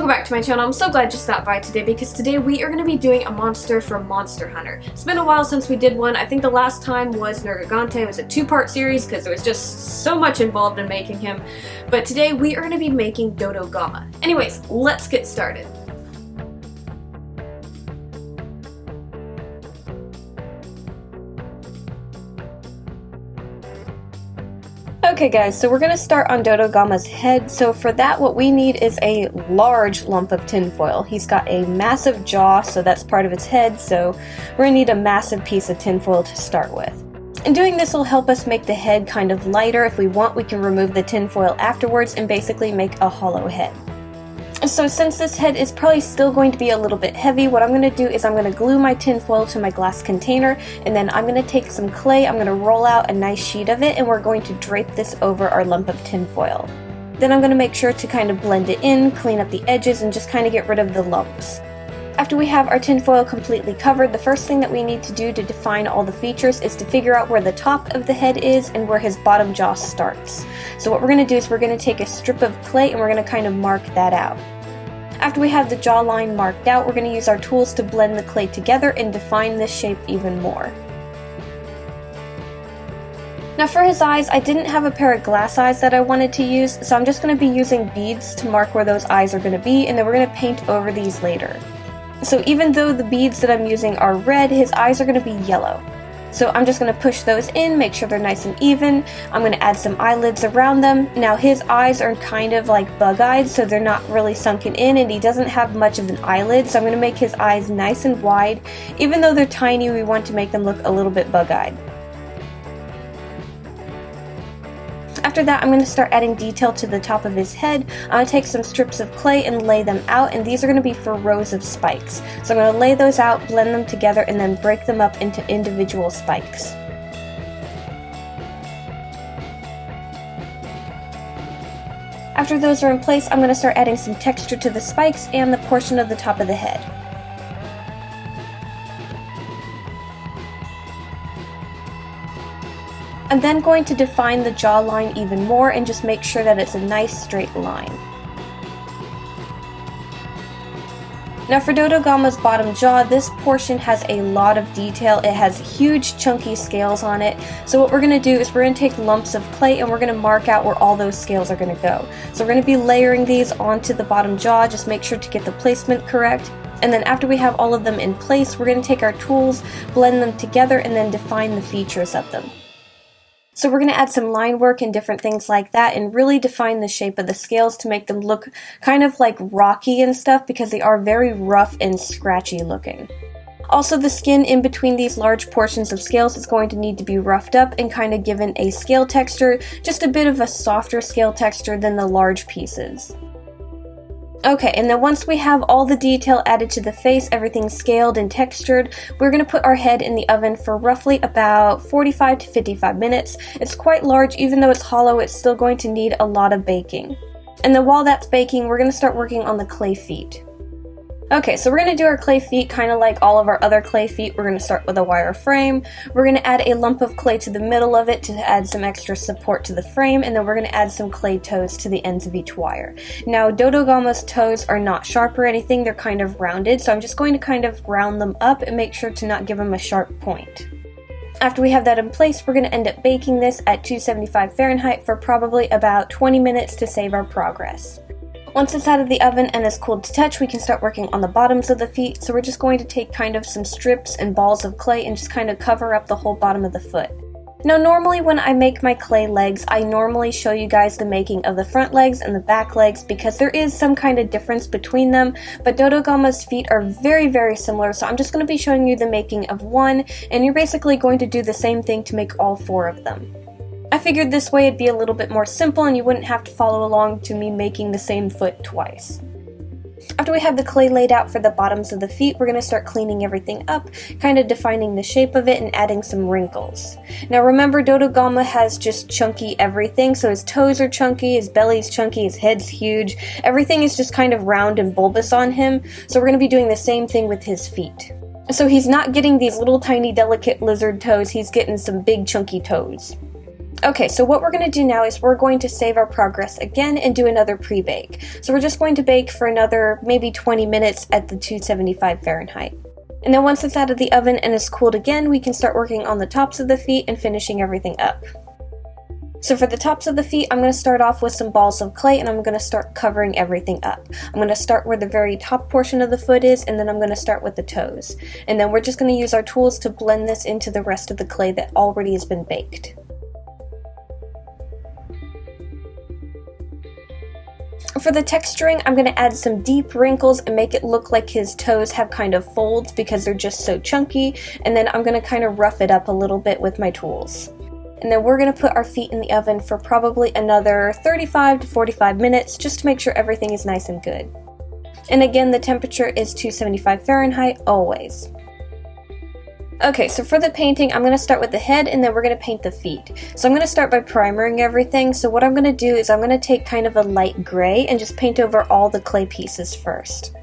Welcome back to my channel. I'm so glad you stopped by today because today we are going to be doing a monster from Monster Hunter. It's been a while since we did one. I think the last time was Nergigante. It was a two-part series because there was just so much involved in making him. But today we are going to be making Dodogama. Anyways, let's get started. Okay guys, so we're going to start on Dodogama's head. So for that, what we need is a large lump of tinfoil. He's got a massive jaw, so that's part of his head, so we're going to need a massive piece of tinfoil to start with. And doing this will help us make the head kind of lighter. If we want, we can remove the tinfoil afterwards and basically make a hollow head. So since this head is probably still going to be a little bit heavy, what I'm going to do is I'm going to glue my tinfoil to my glass container, and then I'm going to take some clay, I'm going to roll out a nice sheet of it, and we're going to drape this over our lump of tinfoil. Then I'm going to make sure to kind of blend it in, clean up the edges, and just kind of get rid of the lumps. After we have our tinfoil completely covered, the first thing that we need to do to define all the features is to figure out where the top of the head is and where his bottom jaw starts. So what we're going to do is we're going to take a strip of clay and we're going to kind of mark that out. After we have the jawline marked out, we're going to use our tools to blend the clay together and define this shape even more. Now for his eyes, I didn't have a pair of glass eyes that I wanted to use, so I'm just going to be using beads to mark where those eyes are going to be, and then we're going to paint over these later. So even though the beads that I'm using are red, his eyes are going to be yellow. So I'm just going to push those in, make sure they're nice and even. I'm going to add some eyelids around them. Now his eyes are kind of like bug eyes, so they're not really sunken in, and he doesn't have much of an eyelid, so I'm going to make his eyes nice and wide. Even though they're tiny, we want to make them look a little bit bug-eyed. After that, I'm going to start adding detail to the top of his head. I'm going to take some strips of clay and lay them out, and these are going to be for rows of spikes. So I'm going to lay those out, blend them together, and then break them up into individual spikes. After those are in place, I'm going to start adding some texture to the spikes and the portion of the top of the head. I'm then going to define the jawline even more and just make sure that it's a nice straight line. Now for Dodogama's bottom jaw, this portion has a lot of detail. It has huge chunky scales on it. So what we're going to do is we're going to take lumps of clay and we're going to mark out where all those scales are going to go. So we're going to be layering these onto the bottom jaw, just make sure to get the placement correct. And then after we have all of them in place, we're going to take our tools, blend them together, and then define the features of them. So we're going to add some line work and different things like that and really define the shape of the scales to make them look kind of like rocky and stuff because they are very rough and scratchy looking. Also, the skin in between these large portions of scales is going to need to be roughed up and kind of given a scale texture, just a bit of a softer scale texture than the large pieces. Okay, and then once we have all the detail added to the face, everything scaled and textured, we're going to put our head in the oven for roughly about 45 to 55 minutes. It's quite large, even though it's hollow, it's still going to need a lot of baking. And then while that's baking, we're going to start working on the clay feet. Okay, so we're going to do our clay feet kind of like all of our other clay feet. We're going to start with a wire frame. We're going to add a lump of clay to the middle of it to add some extra support to the frame, and then we're going to add some clay toes to the ends of each wire. Now, Dodogama's toes are not sharp or anything, they're kind of rounded, so I'm just going to kind of round them up and make sure to not give them a sharp point. After we have that in place, we're going to end up baking this at 275 Fahrenheit for probably about 20 minutes to save our progress. Once it's out of the oven and is cooled to touch, we can start working on the bottoms of the feet. So we're just going to take kind of some strips and balls of clay and just kind of cover up the whole bottom of the foot. Now normally when I make my clay legs, I normally show you guys the making of the front legs and the back legs because there is some kind of difference between them, but Dodogama's feet are very similar, so I'm just going to be showing you the making of one, and you're basically going to do the same thing to make all four of them. I figured this way it'd be a little bit more simple and you wouldn't have to follow along to me making the same foot twice. After we have the clay laid out for the bottoms of the feet, we're going to start cleaning everything up, kind of defining the shape of it and adding some wrinkles. Now remember, Dodogama has just chunky everything, so his toes are chunky, his belly's chunky, his head's huge, everything is just kind of round and bulbous on him, so we're going to be doing the same thing with his feet. So he's not getting these little tiny delicate lizard toes, he's getting some big chunky toes. Okay, so what we're going to do now is we're going to save our progress again and do another pre-bake. So we're just going to bake for another maybe 20 minutes at the 275 Fahrenheit. And then once it's out of the oven and is cooled again, we can start working on the tops of the feet and finishing everything up. So for the tops of the feet, I'm going to start off with some balls of clay and I'm going to start covering everything up. I'm going to start where the very top portion of the foot is, and then I'm going to start with the toes. And then we're just going to use our tools to blend this into the rest of the clay that already has been baked. For the texturing, I'm going to add some deep wrinkles and make it look like his toes have kind of folds because they're just so chunky, and then I'm going to kind of rough it up a little bit with my tools. And then we're going to put our feet in the oven for probably another 35 to 45 minutes just to make sure everything is nice and good. And again, the temperature is 275 Fahrenheit always. Okay, so for the painting, I'm going to start with the head and then we're going to paint the feet. So I'm going to start by primering everything. So what I'm going to do is I'm going to take kind of a light gray and just paint over all the clay pieces first.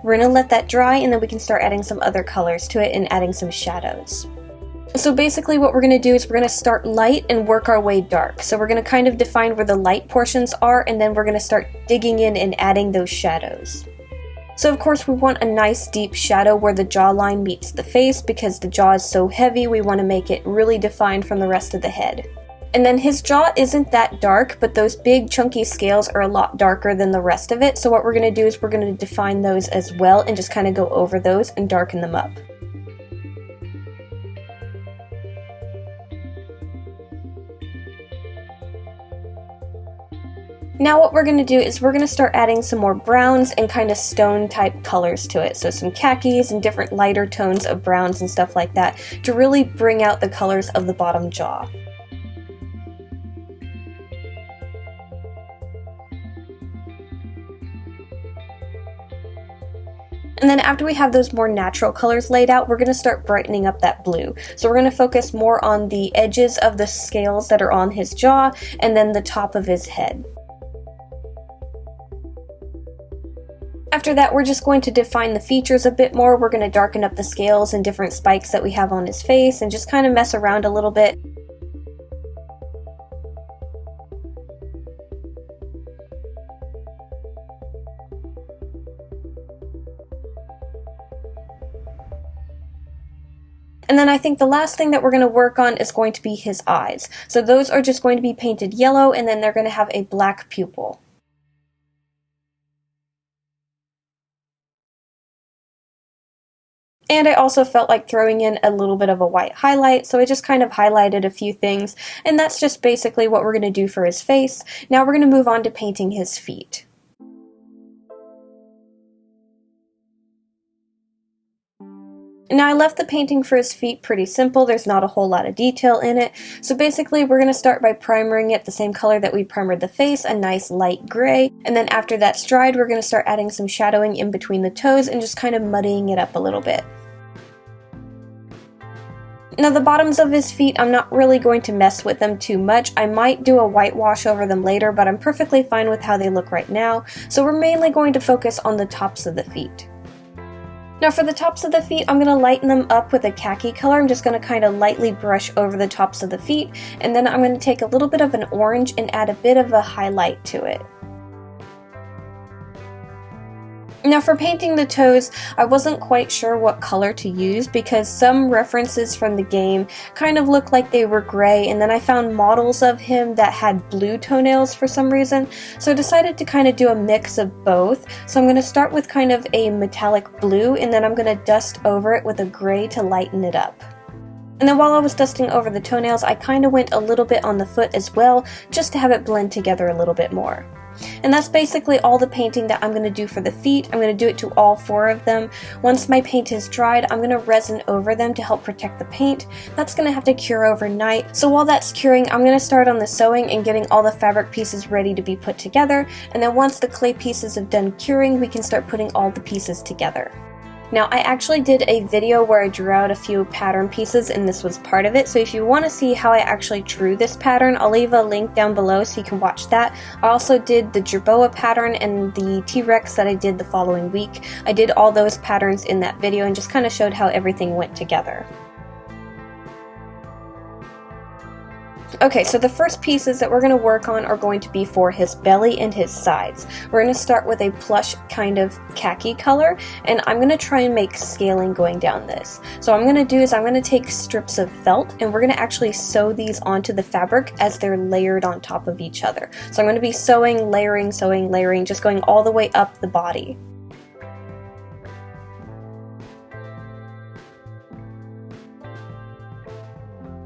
We're going to let that dry and then we can start adding some other colors to it and adding some shadows. So basically what we're going to do is we're going to start light and work our way dark. So we're going to kind of define where the light portions are and then we're going to start digging in and adding those shadows. So of course we want a nice deep shadow where the jawline meets the face because the jaw is so heavy, we want to make it really defined from the rest of the head. And then his jaw isn't that dark, but those big chunky scales are a lot darker than the rest of it. So what we're going to do is we're going to define those as well and just kind of go over those and darken them up. Now what we're going to do is we're going to start adding some more browns and kind of stone type colors to it. So some khakis and different lighter tones of browns and stuff like that to really bring out the colors of the bottom jaw. And then after we have those more natural colors laid out, we're going to start brightening up that blue. So we're going to focus more on the edges of the scales that are on his jaw and then the top of his head. After that, we're just going to define the features a bit more. We're going to darken up the scales and different spikes that we have on his face and just kind of mess around a little bit. And then I think the last thing that we're going to work on is going to be his eyes. So those are just going to be painted yellow and then they're going to have a black pupil. And I also felt like throwing in a little bit of a white highlight, so I just kind of highlighted a few things, and that's just basically what we're going to do for his face. Now we're going to move on to painting his feet. Now I left the painting for his feet pretty simple, there's not a whole lot of detail in it, so basically we're going to start by primering it the same color that we primered the face, a nice light gray, and then after that's dried we're going to start adding some shadowing in between the toes and just kind of muddying it up a little bit. Now the bottoms of his feet, I'm not really going to mess with them too much. I might do a whitewash over them later, but I'm perfectly fine with how they look right now, so we're mainly going to focus on the tops of the feet. Now for the tops of the feet, I'm going to lighten them up with a khaki color. I'm just going to kind of lightly brush over the tops of the feet, and then I'm going to take a little bit of an orange and add a bit of a highlight to it. Now for painting the toes, I wasn't quite sure what color to use because some references from the game kind of looked like they were gray, and then I found models of him that had blue toenails for some reason, so I decided to kind of do a mix of both. So I'm going to start with kind of a metallic blue, and then I'm going to dust over it with a gray to lighten it up. And then while I was dusting over the toenails, I kind of went a little bit on the foot as well, just to have it blend together a little bit more. And that's basically all the painting that I'm going to do for the feet. I'm going to do it to all 4 of them. Once my paint is dried, I'm going to resin over them to help protect the paint. That's going to have to cure overnight. So while that's curing, I'm going to start on the sewing and getting all the fabric pieces ready to be put together. And then once the clay pieces have done curing, we can start putting all the pieces together. Now, I actually did a video where I drew out a few pattern pieces and this was part of it, so if you want to see how I actually drew this pattern, I'll leave a link down below so you can watch that. I also did the jerboa pattern and the T-Rex that I did the following week. I did all those patterns in that video and just kind of showed how everything went together. Okay, so the first pieces that we're going to work on are going to be for his belly and his sides. We're going to start with a plush kind of khaki color, and I'm going to try and make scaling going down this. So what I'm going to do is I'm going to take strips of felt, and we're going to actually sew these onto the fabric as they're layered on top of each other. So I'm going to be sewing, layering, just going all the way up the body.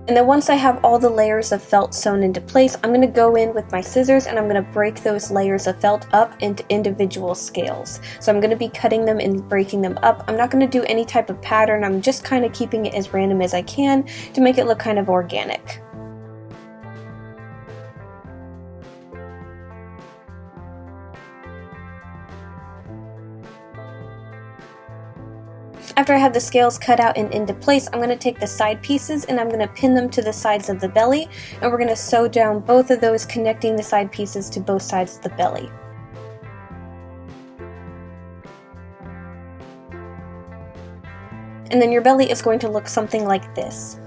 And then once I have all the layers of felt sewn into place, I'm going to go in with my scissors and I'm going to break those layers of felt up into individual scales. So I'm going to be cutting them and breaking them up. I'm not going to do any type of pattern, I'm just kind of keeping it as random as I can to make it look kind of organic. After I have the scales cut out and into place, I'm going to take the side pieces and I'm going to pin them to the sides of the belly, and we're going to sew down both of those, connecting the side pieces to both sides of the belly. And then your belly is going to look something like this.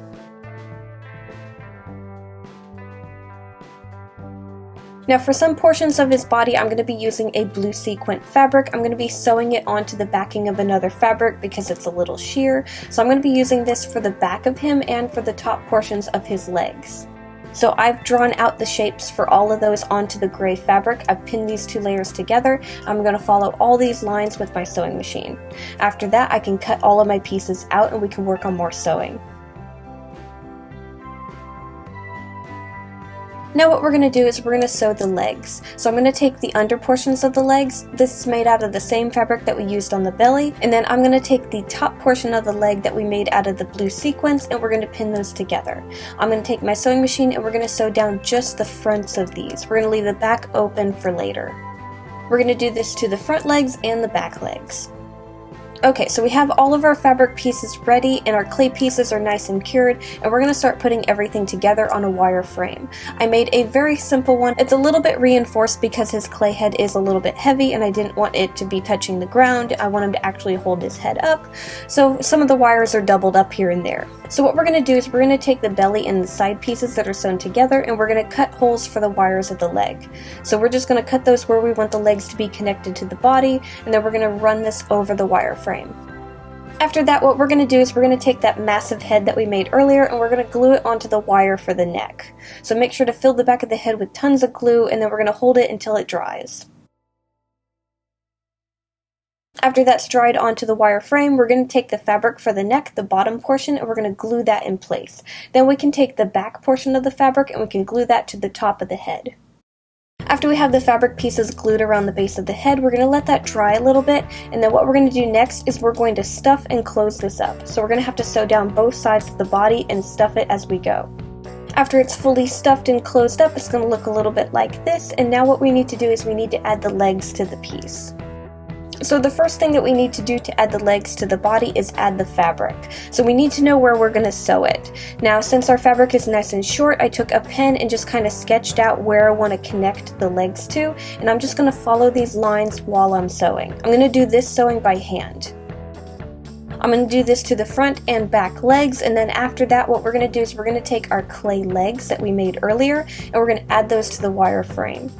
Now for some portions of his body, I'm going to be using a blue sequin fabric. I'm going to be sewing it onto the backing of another fabric because it's a little sheer. So I'm going to be using this for the back of him and for the top portions of his legs. So I've drawn out the shapes for all of those onto the gray fabric. I've pinned these two layers together. I'm going to follow all these lines with my sewing machine. After that, I can cut all of my pieces out and we can work on more sewing. Now what we're going to do is we're going to sew the legs. So I'm going to take the under portions of the legs. This is made out of the same fabric that we used on the belly. And then I'm going to take the top portion of the leg that we made out of the blue sequins and we're going to pin those together. I'm going to take my sewing machine and we're going to sew down just the fronts of these. We're going to leave the back open for later. We're going to do this to the front legs and the back legs. Okay, so we have all of our fabric pieces ready and our clay pieces are nice and cured, and we're going to start putting everything together on a wire frame. I made a very simple one. It's a little bit reinforced because his clay head is a little bit heavy and I didn't want it to be touching the ground. I want him to actually hold his head up, so some of the wires are doubled up here and there. So what we're going to do is we're going to take the belly and the side pieces that are sewn together and we're going to cut holes for the wires of the leg. So we're just going to cut those where we want the legs to be connected to the body, and then we're going to run this over the wire frame. After that, what we're going to do is we're going to take that massive head that we made earlier and we're going to glue it onto the wire for the neck. So make sure to fill the back of the head with tons of glue and then we're going to hold it until it dries. After that's dried onto the wire frame, we're going to take the fabric for the neck, the bottom portion, and we're going to glue that in place. Then we can take the back portion of the fabric and we can glue that to the top of the head. After we have the fabric pieces glued around the base of the head, we're going to let that dry a little bit, and then what we're going to do next is we're going to stuff and close this up. So we're going to have to sew down both sides of the body and stuff it as we go. After it's fully stuffed and closed up, it's going to look a little bit like this, and now what we need to do is we need to add the legs to the piece. So the first thing that we need to do to add the legs to the body is add the fabric. So we need to know where we're going to sew it. Now since our fabric is nice and short, I took a pen and just kind of sketched out where I want to connect the legs to, and I'm just going to follow these lines while I'm sewing. I'm going to do this sewing by hand. I'm going to do this to the front and back legs, and then after that what we're going to do is we're going to take our clay legs that we made earlier and we're going to add those to the wire frame.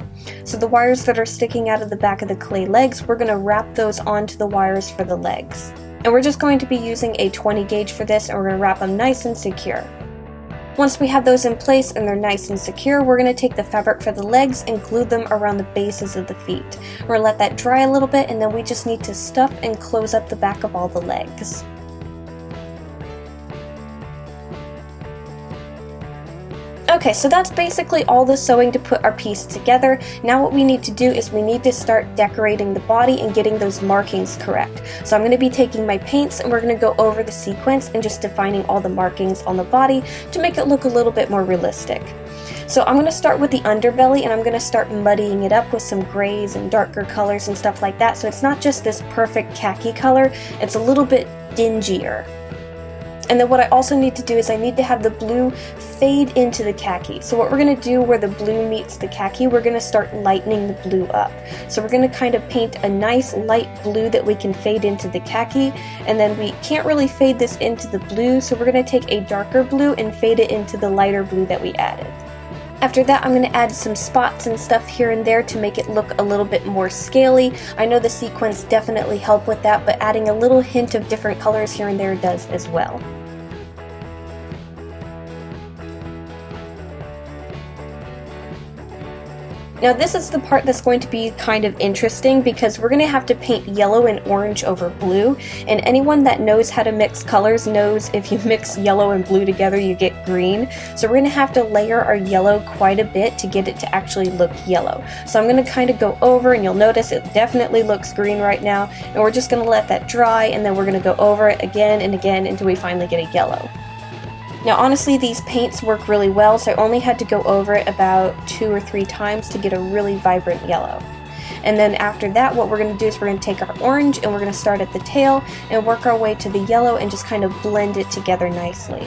So the wires that are sticking out of the back of the clay legs, we're going to wrap those onto the wires for the legs. And we're just going to be using a 20 gauge for this, and we're going to wrap them nice and secure. Once we have those in place and they're nice and secure, we're going to take the fabric for the legs and glue them around the bases of the feet. We're going to let that dry a little bit, and then we just need to stuff and close up the back of all the legs. Okay, so that's basically all the sewing to put our piece together. Now what we need to do is we need to start decorating the body and getting those markings correct. So I'm going to be taking my paints and we're going to go over the sequence and just defining all the markings on the body to make it look a little bit more realistic. So I'm going to start with the underbelly and I'm going to start muddying it up with some grays and darker colors and stuff like that, so it's not just this perfect khaki color, it's a little bit dingier. And then what I also need to do is I need to have the blue fade into the khaki. So what we're going to do where the blue meets the khaki, we're going to start lightening the blue up. So we're going to kind of paint a nice light blue that we can fade into the khaki, and then we can't really fade this into the blue, so we're going to take a darker blue and fade it into the lighter blue that we added. After that, I'm going to add some spots and stuff here and there to make it look a little bit more scaly. I know the sequins definitely help with that, but adding a little hint of different colors here and there does as well. Now this is the part that's going to be kind of interesting because we're going to have to paint yellow and orange over blue, and anyone that knows how to mix colors knows if you mix yellow and blue together you get green. So we're going to have to layer our yellow quite a bit to get it to actually look yellow. So I'm going to kind of go over, and you'll notice it definitely looks green right now, and we're just going to let that dry, and then we're going to go over it again and again until we finally get a yellow. Now honestly, these paints work really well, so I only had to go over it about 2 or 3 times to get a really vibrant yellow. And then after that, what we're going to do is we're going to take our orange and we're going to start at the tail and work our way to the yellow and just kind of blend it together nicely.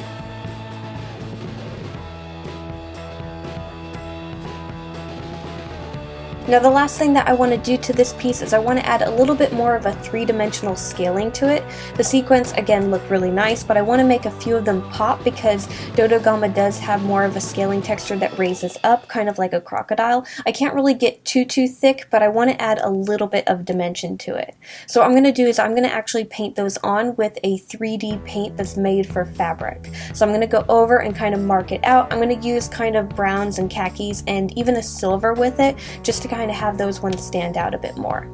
Now the last thing that I want to do to this piece is I want to add a little bit more of a 3-dimensional scaling to it. The sequins again look really nice, but I want to make a few of them pop because Dodogama does have more of a scaling texture that raises up, kind of like a crocodile. I can't really get too thick, but I want to add a little bit of dimension to it. So what I'm going to do is I'm going to actually paint those on with a 3D paint that's made for fabric. So I'm going to go over and kind of mark it out. I'm going to use kind of browns and khakis and even a silver with it, just to kind of have those ones stand out a bit more.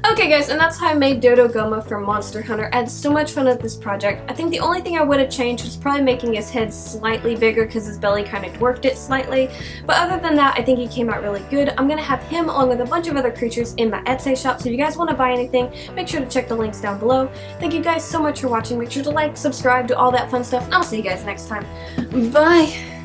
Okay guys, and that's how I made Dodogama from Monster Hunter. I had so much fun with this project. I think the only thing I would have changed was probably making his head slightly bigger because his belly kind of dwarfed it slightly. But other than that, I think he came out really good. I'm going to have him along with a bunch of other creatures in my Etsy shop, so if you guys want to buy anything, make sure to check the links down below. Thank you guys so much for watching. Make sure to like, subscribe, do all that fun stuff, and I'll see you guys next time. Bye!